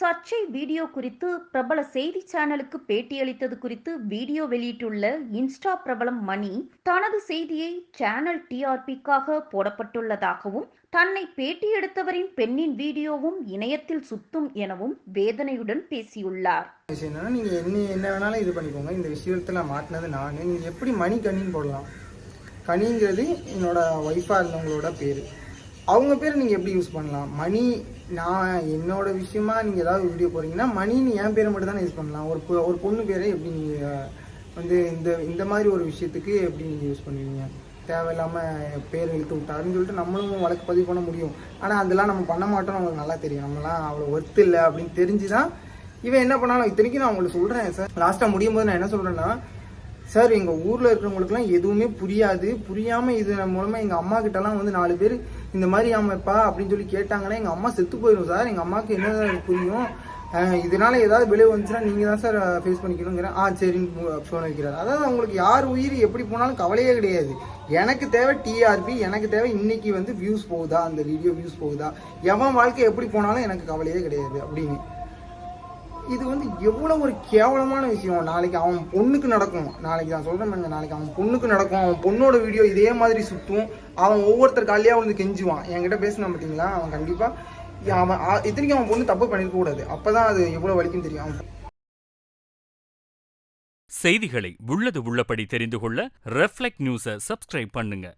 சர்ச்சை வீடியோ குறித்து பிரபல செய்தி சேனலுக்கு பேட்டியளித்தது குறித்து வீடியோ வெளியிட்டுள்ள இன்ஸ்டா பிரபலம் மணி தனது செய்தியை சேனல் டிஆர்பிக்காக போடப்பட்டுள்ளதாகவும் தன்னை பேட்டி எடுத்தவரின் பெண்ணின் வீடியோவும் இணையத்தில் சுத்தும் எனவும் வேதனையுடன் பேசியுள்ளார். நீங்க என்ன வேணாலும் இது பண்ணிக்கோங்க, இந்த விஷயத்துல மாட்டினது நான். நீங்க எப்படி மணி கனின்னு போடலாம்? கனிங்கிறது என்னோட ஒய்ஃபா இருந்தவங்களோட பேரு. அவங்க பேரை நீங்கள் எப்படி யூஸ் பண்ணலாம்? மணி, நான் என்னோட விஷயமா நீங்கள் ஏதாவது வீடியோ போகிறீங்கன்னா மணின்னு என் பேரை மட்டும் தானே யூஸ் பண்ணலாம். ஒரு பொண்ணு பேரை எப்படி நீங்கள் வந்து இந்த மாதிரி ஒரு விஷயத்துக்கு எப்படி நீங்கள் யூஸ் பண்ணுவீங்க? தேவையில்லாமல் பேர் இழுத்து விட்டாருன்னு சொல்லிட்டு நம்மளும் வழக்கு பதிவு பண்ண முடியும். ஆனால் அதெல்லாம் நம்ம பண்ண மாட்டோம்னு அவங்களுக்கு நல்லா தெரியும். நம்மளாம் அவ்வளோ ஒர்த்து இல்லை அப்படின்னு தெரிஞ்சு தான் இவன் என்ன பண்ணாலும். இத்தனைக்கும் நான் உங்களுக்கு சொல்கிறேன் சார், லாஸ்ட்டாக முடியும் போது நான் என்ன சொல்கிறேன்னா, சார் எங்கள் ஊரில் இருக்கிறவங்களுக்குலாம் எதுவுமே புரியாது. புரியாமல் இது மூலமாக எங்கள் அம்மா கிட்டலாம் வந்து 4 பேர் இந்த மாதிரி ஆமாப்பா அப்படின்னு சொல்லி கேட்டாங்கன்னா எங்கள் அம்மா செத்து போயிடும் சார். எங்கள் அம்மாவுக்கு என்ன புரியும்? இதனால ஏதாவது விளைவு வந்துச்சுன்னா நீங்கள் தான் சார் ஃபேஸ் பண்ணிக்கணுங்கிறேன். சரின்னு ஃபோன் வைக்கிறார். அதாவது அவங்களுக்கு யார் உயிர் எப்படி போனாலும் கவலையே கிடையாது. எனக்கு தேவை டிஆர்பி, எனக்கு தேவை இன்னைக்கு வந்து வியூஸ் போகுதா, அந்த வீடியோ வியூஸ் போகுதா, எவன் வாழ்க்கை எப்படி போனாலும் எனக்கு கவலையே கிடையாது அப்படின்னு. இது வந்து எவ்வளோ ஒரு கேவலமான விஷயம். நாளைக்கு அவன் பொண்ணுக்கு நடக்கும். நாளைக்கு நான் சொல்கிறேன், நாளைக்கு அவன் பொண்ணுக்கு நடக்கும். அவன் பொண்ணோட வீடியோ இதே மாதிரி சுற்றும். அவன் ஒவ்வொருத்தர் காலையாக வந்து கெஞ்சுவான். என்கிட்ட பேசினான் பார்த்தீங்களா, அவன் கண்டிப்பாக அவன் இத்தனைக்கும் அவன் பொண்ணு தப்பு பண்ணிருக்க கூடாது. அப்போ தான் அது எவ்வளோ வலிக்கும் தெரியும். செய்திகளை உள்ளது உள்ளபடி தெரிந்து கொள்ள ரெஃப்ளெக்ட் நியூஸை சப்ஸ்கிரைப் பண்ணுங்க.